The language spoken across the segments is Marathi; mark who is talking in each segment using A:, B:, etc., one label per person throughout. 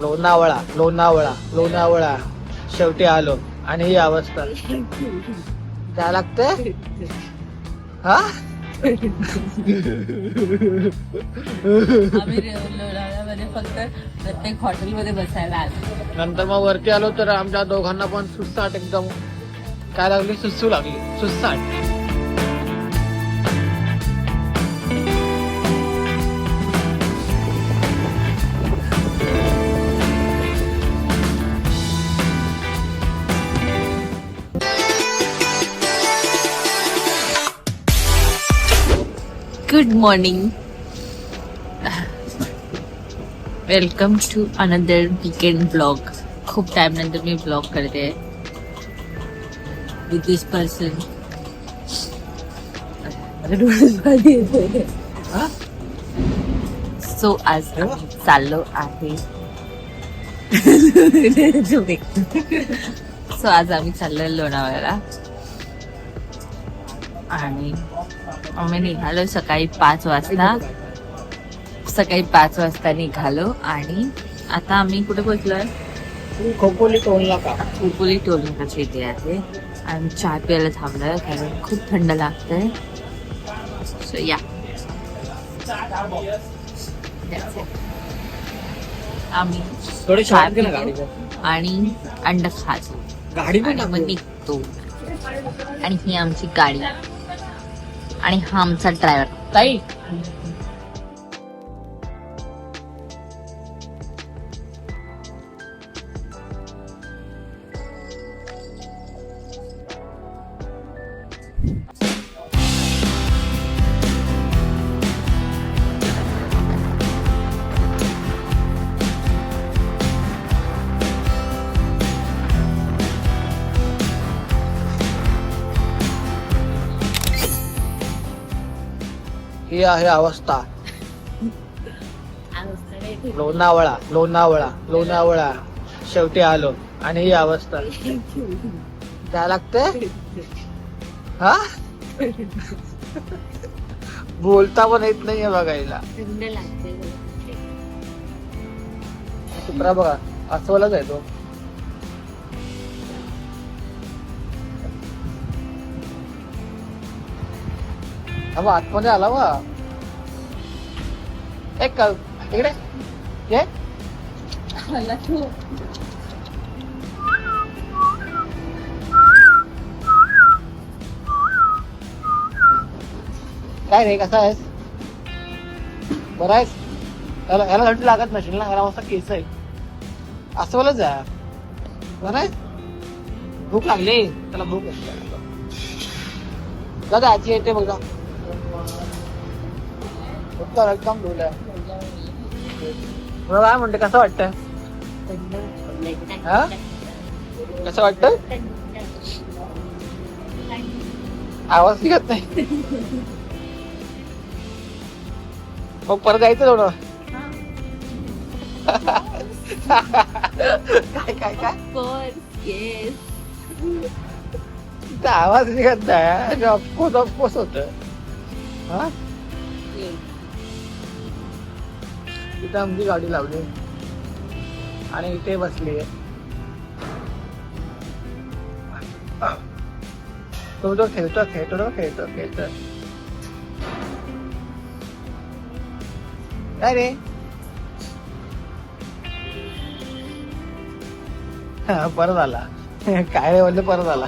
A: लोणावळा लोणावळा लोणावळा शेवटी आलो आणि ही अवस्था काय लागते हा
B: आम्ही लोणावळ्यामध्ये फक्त प्रत्येक हॉटेलमध्ये बसायला आलो.
A: नंतर मग वरती आलो तर आमच्या दोघांना पण सुस्साट एकदम काय लागली सुस्सू लागली सुस्साट.
B: Good morning, welcome to another weekend blog. खूप टाइम नंतर मी ब्लॉग करते विथ दिस पर्सन. सो आज आम्ही चाललो आहे लोणावळ्याला आणि आम्ही निघालो सकाळी 5 वाजता निघालो आणि आता आम्ही कुठे पोहोचलोय?
A: खोपोली टोल नाका.
B: खोपोली टोल नाकाच्या इथे आहे आणि चहा प्यायला थांबलोय कारण खूप थंड लागतंय. सो या आम्ही
A: थोडी
B: चहा
A: शांत ना
B: पितो
A: गाडी
B: आणि अंड खातो
A: गाडी
B: आणि मग निघतो. आणि ही आमची गाडी आणि हा आमचा ड्रायव्हर.
A: ताई ही आहे अवस्था. लोणावळा लोणावळा लोणावळा शेवटी आलो आणि ही अवस्था काय लागते हा बोलता पण येत नाहीये बघायला.
B: थंड लागते.
A: कुत्रा बघा अस्वलच आहे तो. हा आतमध्ये आला वा एक इकडे ये.
B: मला तू
A: काय रे कसा आहेस? बरा आहेस? याला थंडी लागत नसेल ना, याला मस्त केस आहे. अस्वलच आहे. बरं आहे? भूक लागली त्याला. भूक दादा आजी येते बघा. उत्तर एकदम डोल आहे. तुला काय म्हणते कसं वाटतं? हा कसं वाटतं? आवाज निघत नाही. मग परत जायचं थोडं. काय काय काय आवाज निघत नाही. ऑफकोर्स ऑफकोर्स होत. हा इथे आमची गाडी लावली आणि इथे बसली आहे. तो जो खेळतो काय रे? परत आला. काय रे म्हणलं परत आला.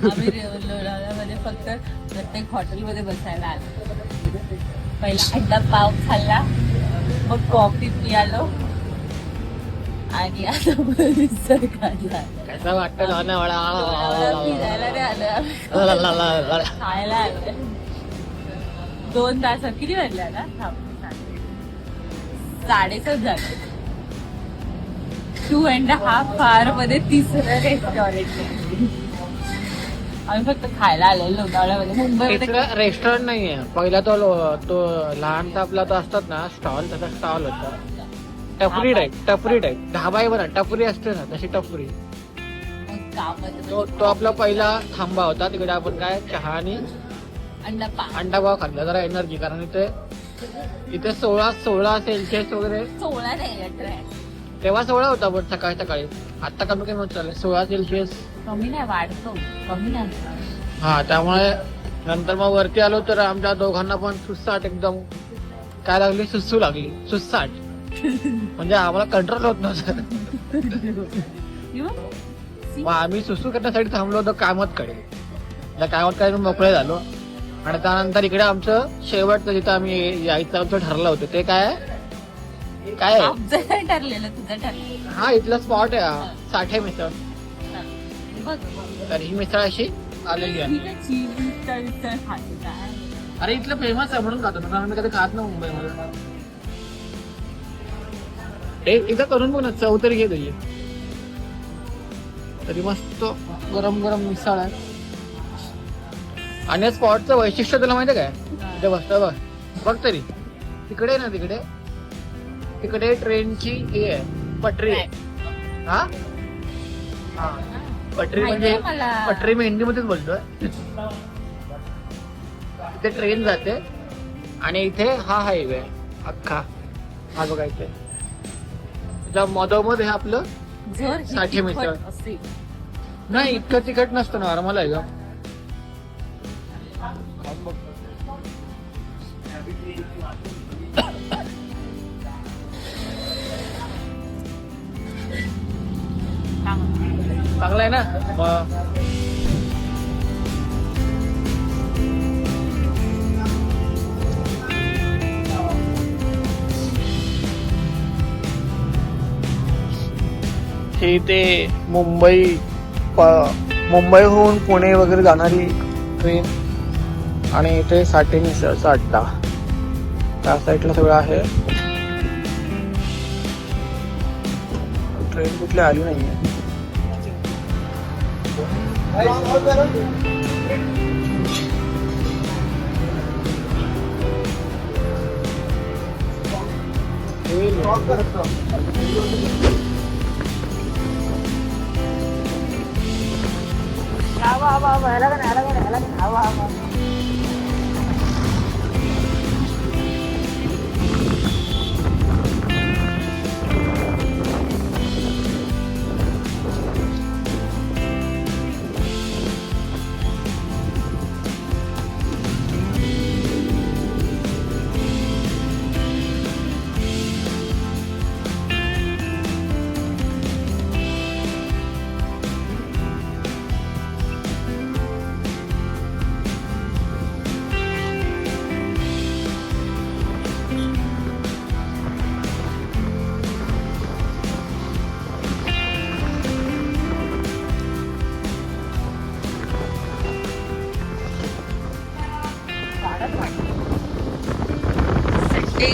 B: आम्ही लोणावळ्यामध्ये फक्त प्रत्येक हॉटेलमध्ये बसायला आलो. पहिला अंडा पाव खाल्ला, मग कॉफी पियालो आणि आता मिसळ खाल्ला.
A: कसं वाटतं लोणावळा?
B: फिरायला नाही आलं, खायला आलं. 2 तासात किती वाजले ना? 7:30 झाले. 2.5 hour मध्ये 3रं रेस्टॉरंट. आम्ही फक्त खायला आलो लोणावळ्यामध्ये. मुंबईमध्ये
A: रेस्टॉरंट नाहीये. पहिला तो लहानसा आपला तो असतात ना स्टॉल, तसा स्टॉल होता. टपरी टाईप ढाबा आहे बघा. टपरी असते ना तशी टपरी. तो आपला पहिला थांबा होता. तिकडे आपण काय चहा आणि अंडा पाव खाल्ला. जरा एनर्जी, कारण इथे इथे 16 सेल्सिअस वगैरे
B: 16 नाही 18 आहे.
A: तेव्हा 16 होता पण सकाळी सकाळी. आता कमी कमी होत चाललंय 16 सेल्सिअस.
B: कमी नाही वाढतो, कमी नाही.
A: हा त्यामुळे नंतर मग वरती आलो तर आमच्या दोघांना पण सुसाट एकदम काय लागली, सुसू लागली, सुसाट. म्हणजे आम्हाला कंट्रोल होत नव्हतं. मग आम्ही सुसू करण्यासाठी थांबलो होतो कामतकडे. त्या कामतकडे मोकळे झालो आणि त्यानंतर इकडे आमचं शेवटचं जिथं आम्ही यायचं आमचं ठरलं होतं ते काय काय
B: आमचं ठरलेलं, तुझं ठरलेलं.
A: हा इथला स्पॉट आहे हा, साठे मिसळ.
B: बघ
A: तर ही मिसळ अशी आलेली आहे. अरे इथलं फेमस आहे म्हणून खातो ना, आम्ही कधी खात ना मुंबईमध्ये. एकदा करून बघ ना, चव तरी घे त्याची. तरी मस्त गरम गरम मिसळ आहे. आणि स्पॉटचं वैशिष्ट्य तुला माहिती काय? इथे बसतं बघ, बघ तरी तिकडे ना, तिकडे ट्रेनची हे आहे, पटरी आहे. हा हा पटरी म्हणजे पटरी मी हिंदीमध्येच बोलतोय. इथे ट्रेन जाते आणि इथे हा हायवे अख्खा हा बघा इथे. त्याच्या मधोमध हे आपलं साठे मिसळ. नाही इतकं तिखट नसतं, नॉर्मल आहे का. चांगलं आहे ना. हे ते मुंबईहून पुणे वगैरे जाणारी ट्रेन आणि इथे साठे मिसळचा अड्डा त्या साईडला सगळं आहे. ट्रेन कुठली आली नाहीये.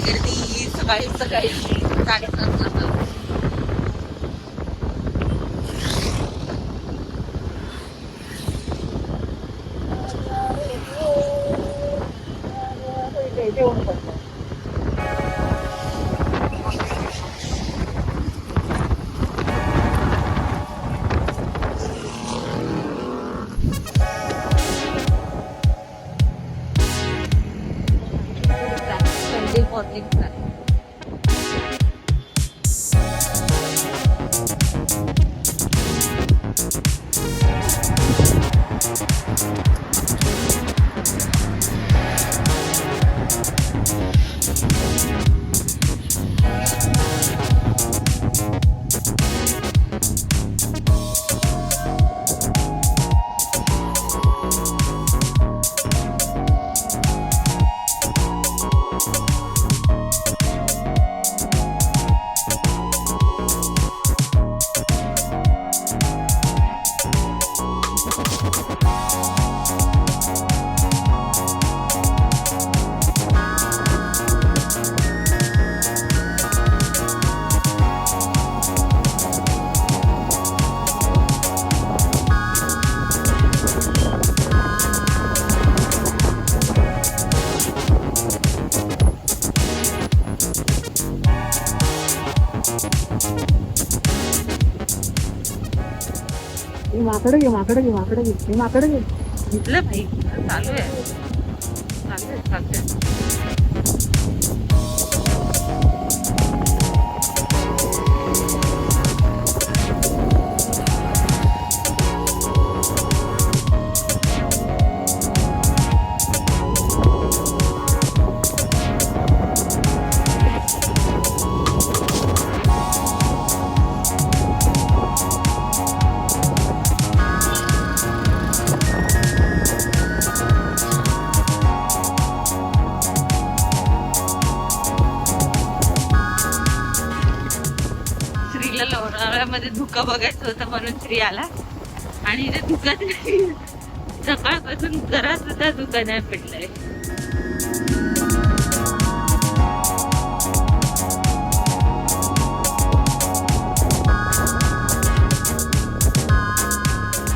B: गर्दी सकाळी 7:30.
A: माकडं घे माकडं घे माकडं घे हे माकडं घे.
B: घेतलं भाई चालू आहे. लोणावळ्यामध्ये धुका बघायचं होतं म्हणून श्री आला आणि इथे दुकान नाही. सकाळपासून जरा सुद्धा दुकान नाही पडलंय.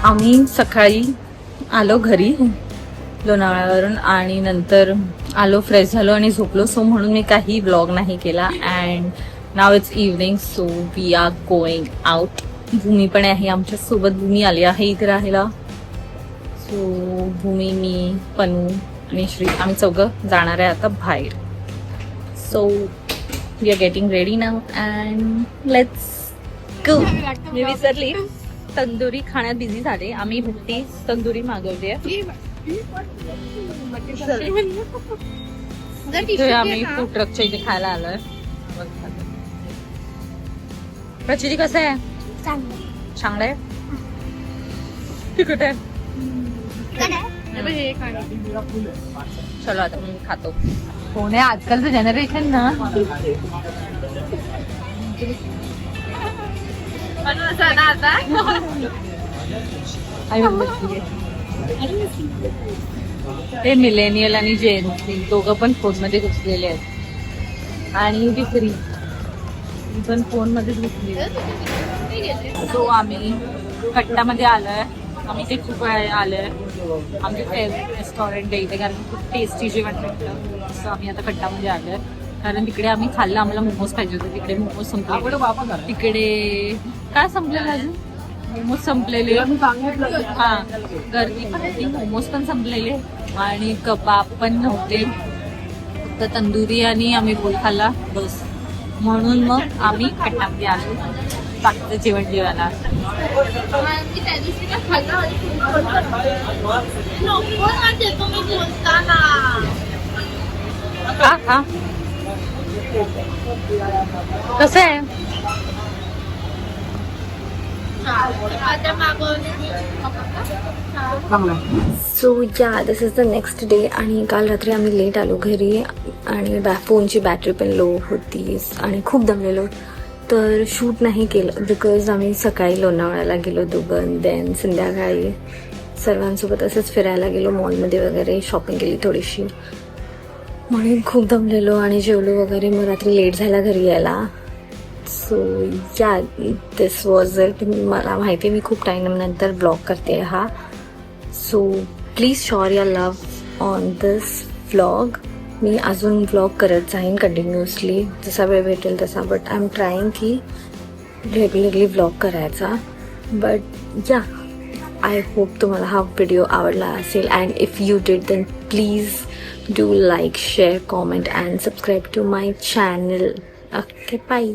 B: आम्ही सकाळी आलो घरी लोणावळ्यावरून आणि नंतर आलो, फ्रेश झालो आणि झोपलो. सो म्हणून मी काही ब्लॉग नाही केला. And now it's evening, so we are going out. Bhumi पण आहे आमच्या सोबत. भूमी आली आहे इथे राहायला. सो भूमी, मी, पनू आणि श्री आम्ही चौघं जाणार आहे आता बाहेर. So we are getting ready now and let's go. मी विसरली, तंदुरी खाण्यात बिझी झाले. आम्ही भट्टी तंदुरी मागवली आहे. आम्ही फूड ट्रकच्या इथे खायला आलोय. प्रचिती कसं आहे? चांगलं आहे. तिखट आहे. चलो आता मी खातो. कोण आहे आजकालचं जनरेशन ना. ते मिलेनियल आणि जेन दोघं पण फोन मध्ये घुसलेले आहेत आणि ती फ्री पण फोन मध्ये घुसलेली. सो आम्ही कट्टामध्ये आलोय. आम्ही ते खूप वेळ आलोय. आमचे फेवरेट रेस्टॉरंट आहे इथे कारण खूप टेस्टी जेवण भेटतं. सो आम्ही आता कट्टामध्ये आलोय कारण तिकडे आम्ही खाल्लं. आम्हाला मोमोज पाहिजे होते. तिकडे मोमोज संपले. तिकडे काय संपलेलं अजून? मोमोज संपलेले. हा गर्दी पण होती. मोमोज पण संपलेले आणि कबाब पण नव्हते. फक्त तंदुरी आणि आम्ही रोल खाल्ला बस. म्हणून मग आम्ही कट्टामध्ये आलो बाकीचं जेवण जेवायला. कसं आहे?
C: सो या दिस इज द नेक्स्ट डे. आणि काल रात्री आम्ही लेट आलो घरी आणि फोनची बॅटरी पण लो होती आणि खूप दमलेलो. तर शूट नाही केलं बिकॉज आम्ही सकाळी लोणावळ्याला गेलो दोघं. देन संध्याकाळी सर्वांसोबत असंच फिरायला गेलो मॉलमध्ये वगैरे. शॉपिंग केली थोडीशी म्हणून खूप दमलेलो आणि जेवलो वगैरे. मग रात्री लेट झाला घरी यायला. सो या दिस वॉज इट. मला माहिती आहे मी खूप टाईम नंतर ब्लॉग करते हा. So please share your love on this vlog. मी अजून व्लॉग करत जाईन कंटिन्युअसली जसा वेळ भेटेल तसा. बट आय एम ट्राईंग की रेग्युलरली व्लॉग करायचा. बट या आय होप तुम्हाला हा व्हिडिओ आवडला असेल. And if you did then please do like, share, comment and subscribe to my channel. Okay bye.